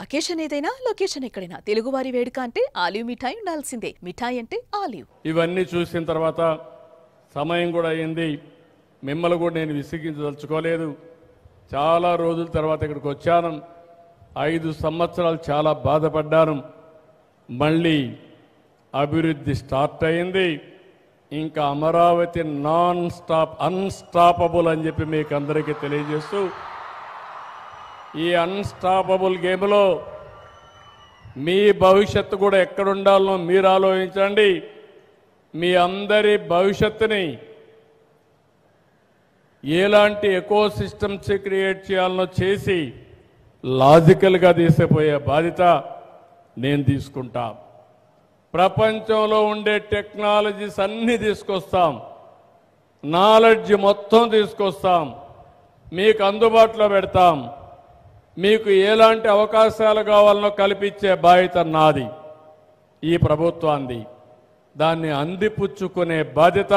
Occasion ఏదైనా location ఎక్కడైనా తెలుగువారి వేడుక అంటే ఆలివ్ మిఠాయి ఉండాల్సిందే. మిఠాయి అంటే ఆలివ్. ఇవన్నీ చూసిన తర్వాత సమయం కూడా అయింది. మిమ్మల్ని కూడా నేను విసిగించదలుచుకోలేదు. చాలా రోజుల తర్వాత ఇక్కడికి వచ్చాను. 5 సంవత్సరాలు చాలా బాధపడ్డాను. మళ్ళీ అభివృద్ధి స్టార్ట్ అయింది. ఇంకా అమరావతి నాన్ స్టాప్ అన్స్టాపబుల్ అని చెప్పి మీకు అందరికీ తెలియజేస్తూ, ఈ అన్స్టాపబుల్ గేమ్లో మీ భవిష్యత్తు కూడా ఎక్కడుండాలో మీరు ఆలోచించండి. మీ అందరి భవిష్యత్తుని ఎలాంటి ఎకో సిస్టమ్స్ క్రియేట్ చేయాలనో చేసి లాజికల్గా తీసిపోయే బాధ్యత నేను తీసుకుంటా. ప్రపంచంలో ఉండే టెక్నాలజీస్ అన్నీ తీసుకొస్తాం, నాలెడ్జ్ మొత్తం తీసుకొస్తాం, మీకు అందుబాటులో పెడతాం. మీకు ఎలాంటి అవకాశాలు కావాలనో కల్పించే బాధ్యత నాది, ఈ ప్రభుత్వాన్ని. దాన్ని అందిపుచ్చుకునే బాధ్యత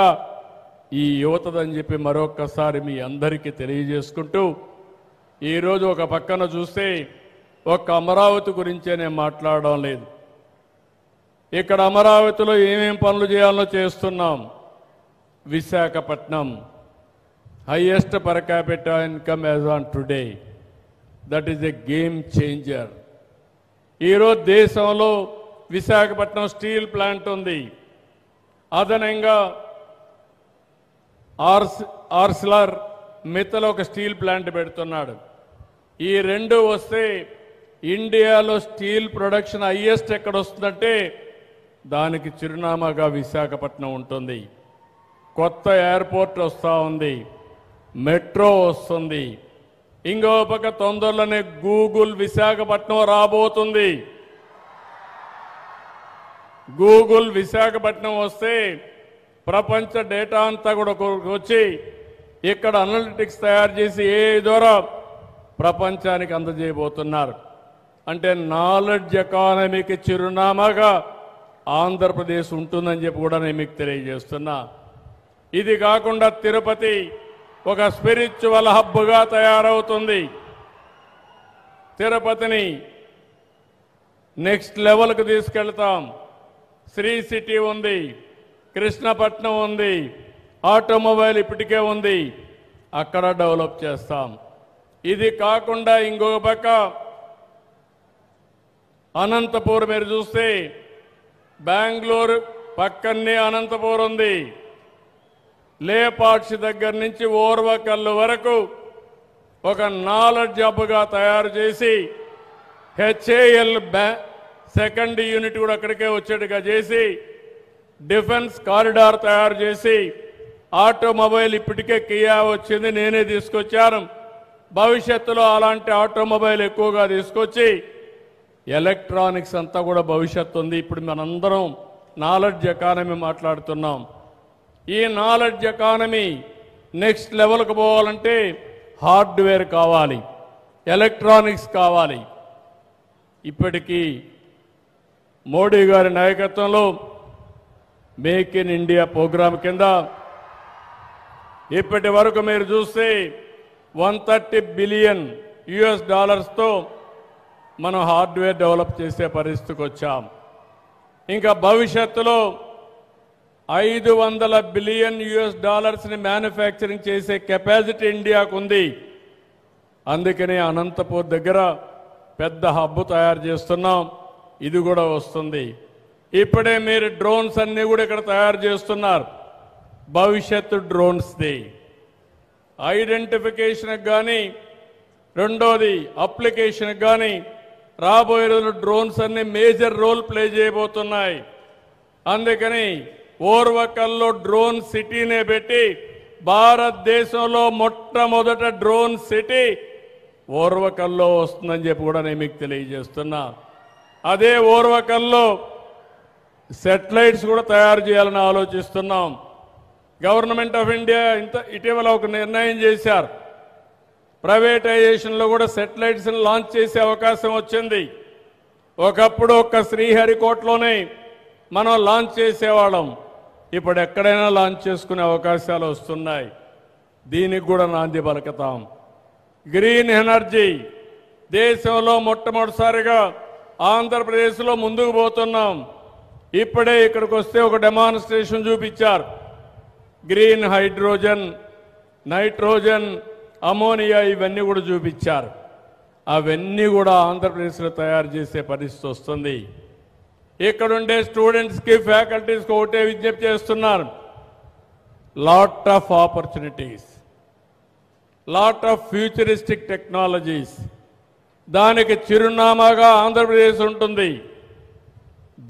ఈ యువతదని చెప్పి మరొక్కసారి మీ అందరికీ తెలియజేసుకుంటూ, ఈరోజు ఒక పక్కన చూస్తే ఒక్క అమరావతి గురించే నేను మాట్లాడడం లేదు. ఇక్కడ అమరావతిలో ఏమేం పనులు చేయాలో చేస్తున్నాం. Visakhapatnam highest per capita income as on today. That is a game changer. ఈరోజు దేశంలో విశాఖపట్నం స్టీల్ ప్లాంట్ ఉంది. అదనంగా ఆర్సిలర్ మిత్తలో ఒక స్టీల్ ప్లాంట్ పెడుతున్నాడు. ఈ రెండు వస్తే ఇండియాలో స్టీల్ ప్రొడక్షన్ హైయెస్ట్ ఎక్కడ వస్తుందంటే దానికి చిరునామాగా విశాఖపట్నం ఉంటుంది. కొత్త ఎయిర్పోర్ట్ వస్తూ ఉంది, మెట్రో వస్తుంది. ఇంకో పక్క తొందరలోనే గూగుల్ విశాఖపట్నం రాబోతుంది. గూగుల్ విశాఖపట్నం వస్తే ప్రపంచ డేటా అంతా కూడా వచ్చి ఇక్కడ అనలిటిక్స్ తయారు చేసి ఏ ద్వారా ప్రపంచానికి అందజేయబోతున్నారు. అంటే నాలెడ్జ్ ఎకానమీకి చిరునామాగా ఆంధ్రప్రదేశ్ ఉంటుందని చెప్పి కూడా నేను మీకు తెలియజేస్తున్నా. ఇది కాకుండా తిరుపతి ఒక స్పిరిచువల్ హబ్గా తయారవుతుంది. తిరుపతిని నెక్స్ట్ లెవెల్కి తీసుకెళ్తాం. శ్రీ సిటీ ఉంది, కృష్ణపట్నం ఉంది, ఆటోమొబైల్ ఇప్పటికే ఉంది, అక్కడ డెవలప్ చేస్తాం. ఇది కాకుండా ఇంకొక పక్క అనంతపూర్ మీరు చూస్తే బెంగళూరు పక్కనే అనంతపూర్ ఉంది. లేపాక్షి దగ్గర నుంచి ఓర్వకల్లు వరకు ఒక నాలెడ్జ్ హబ్గా తయారు చేసి హెచ్ఏఎల్ సెకండ్ యూనిట్ కూడా అక్కడికే వచ్చేట్టుగా చేసి డిఫెన్స్ కారిడార్ తయారు చేసి ఆటోమొబైల్ ఇప్పటికే కియా వచ్చింది, నేనే తీసుకొచ్చాను. భవిష్యత్తులో అలాంటి ఆటోమొబైల్ ఎక్కువగా తీసుకొచ్చి ఎలక్ట్రానిక్స్ అంతా కూడా భవిష్యత్తు ఉంది. ఇప్పుడు మనందరం నాలెడ్జ్ ఎకానమీ మాట్లాడుతున్నాం. ఈ నాలెడ్జ్ ఎకానమీ నెక్స్ట్ లెవెల్కి పోవాలంటే హార్డ్వేర్ కావాలి, ఎలక్ట్రానిక్స్ కావాలి. ఇప్పటికీ మోడీ గారి నాయకత్వంలో మేక్ ఇన్ ఇండియా ప్రోగ్రాం కింద ఇప్పటి వరకు మీరు చూస్తే $130 బిలియన్ తో మనం హార్డ్వేర్ డెవలప్ చేసే పరిస్థితికి వచ్చాం. ఇంకా భవిష్యత్తులో $500 బిలియన్ మ్యానుఫ్యాక్చరింగ్ చేసే కెపాసిటీ ఇండియాకు ఉంది. అందుకనే అనంతపూర్ దగ్గర పెద్ద హబ్ తయారు చేస్తున్నాం. ఇది కూడా వస్తుంది. ఇప్పుడే మీరు డ్రోన్స్ అన్ని కూడా ఇక్కడ తయారు చేస్తున్నారు. భవిష్యత్తు డ్రోన్స్ది ఐడెంటిఫికేషన్కి కానీ, రెండోది అప్లికేషన్కి కానీ రాబోయే రోజులు డ్రోన్స్ అన్ని మేజర్ రోల్ ప్లే చేయబోతున్నాయి. అందుకని ఓర్వకల్లో డ్రోన్ సిటీనే పెట్టి భారతదేశంలో మొట్టమొదట డ్రోన్ సిటీ ఓర్వకల్లో వస్తుందని చెప్పి కూడా నేను మీకు తెలియజేస్తున్నా. అదే ఓర్వకల్లో సెటిలైట్స్ కూడా తయారు చేయాలని ఆలోచిస్తున్నాం. గవర్నమెంట్ ఆఫ్ ఇండియా ఇటీవల ఒక నిర్ణయం చేశారు. ప్రైవేటైజేషన్లో కూడా సెటిలైట్స్ లాంచ్ చేసే అవకాశం వచ్చింది. ఒకప్పుడు ఒక్క శ్రీహరికోటలోనే మనం లాంచ్ చేసేవాళ్ళం. ఇప్పుడు ఎక్కడైనా లాంచ్ చేసుకునే అవకాశాలు వస్తున్నాయి. దీనికి కూడా నాంది పలుకుతాం. గ్రీన్ ఎనర్జీ దేశంలో మొట్టమొదటిసారిగా ఆంధ్రప్రదేశ్లో ముందుకు పోతున్నాం. ఇప్పుడే ఇక్కడికి వస్తే ఒక డెమాన్స్ట్రేషన్ చూపించారు. గ్రీన్ హైడ్రోజన్, నైట్రోజన్, అమోనియా ఇవన్నీ కూడా చూపించారు. అవన్నీ కూడా ఆంధ్రప్రదేశ్లో తయారు చేసే పరిస్థితి వస్తుంది. ఇక్కడుండే స్టూడెంట్స్కి, ఫ్యాకల్టీస్కి ఒకటే విజ్ఞప్తి చేస్తున్నారు. Lot of opportunities, lot of futuristic technologies, దానికి చిరునామాగా ఆంధ్రప్రదేశ్ ఉంటుంది.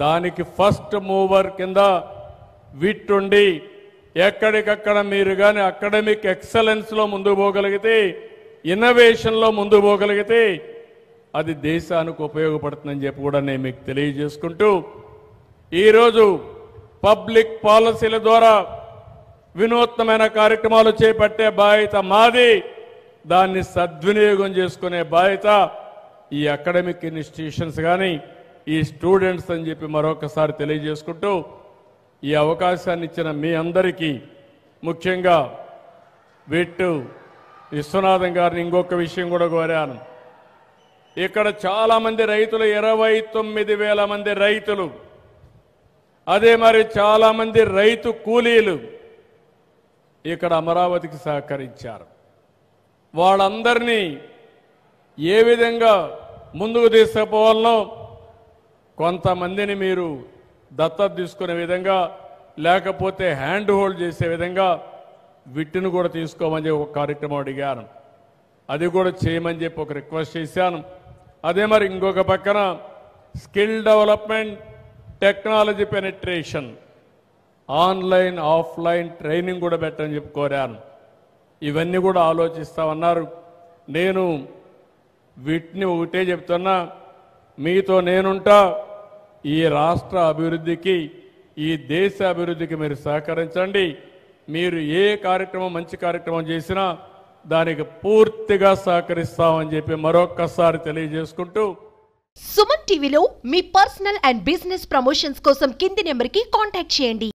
దానికి ఫస్ట్ మూవర్ కింద విట్టుండి ఎక్కడికక్కడ మీరు కానీ అకాడమిక్ ఎక్సలెన్స్లో ముందుకు పోగలిగితే, ఇన్నోవేషన్లో ముందుకు పోగలిగితే అది దేశానికి ఉపయోగపడుతుందని చెప్పి కూడా నేను మీకు తెలియజేసుకుంటూ, ఈరోజు పబ్లిక్ పాలసీల ద్వారా వినూత్నమైన కార్యక్రమాలు చేపట్టే బాధ్యత మాది. దాన్ని సద్వినియోగం చేసుకునే బాధ్యత ఈ అకాడమిక్ ఇన్స్టిట్యూషన్స్ కానీ ఈ స్టూడెంట్స్ అని చెప్పి మరొకసారి తెలియజేసుకుంటూ, ఈ అవకాశాన్ని ఇచ్చిన మీ అందరికీ, ముఖ్యంగా విట్టు విశ్వనాథం గారిని ఇంకొక విషయం కూడా కోరాను. ఇక్కడ చాలామంది రైతులు, 29,000 మంది రైతులు, అదే మరి చాలామంది రైతు కూలీలు ఇక్కడ అమరావతికి సహకరించారు. వాళ్ళందరినీ ఏ విధంగా ముందుకు తీసుకుపోవాలనో, కొంతమందిని మీరు దత్తత తీసుకునే విధంగా, లేకపోతే హ్యాండ్ హోల్డ్ చేసే విధంగా విట్టును కూడా తీసుకోమని చెప్పి ఒక కార్యక్రమం అడిగాను. అది కూడా చేయమని చెప్పి ఒక రిక్వెస్ట్ చేశాను. అదే మరి ఇంకొక పక్కన skill development, technology penetration, online offline training కూడా పెట్టని చెప్పి కోరాను. ఇవన్నీ కూడా ఆలోచిస్తామన్నారు. నేను వీటిని ఒకటే చెప్తున్నా, మీతో నేనుంటా. ఈ రాష్ట్ర అభివృద్ధికి, ఈ దేశ అభివృద్ధికి మీరు సహకరించండి. మీరు ఏ కార్యక్రమం, మంచి కార్యక్రమం చేసినా దానికి పూర్తిగా సహకరిస్తామని చెప్పి మరొక్కసారి తెలియజేసుకుంటూ, సుమన్ టీవీలో మీ పర్సనల్ అండ్ బిజినెస్ ప్రమోషన్స్ కోసం కింది నెంబర్కి కాంటాక్ట్ చేయండి.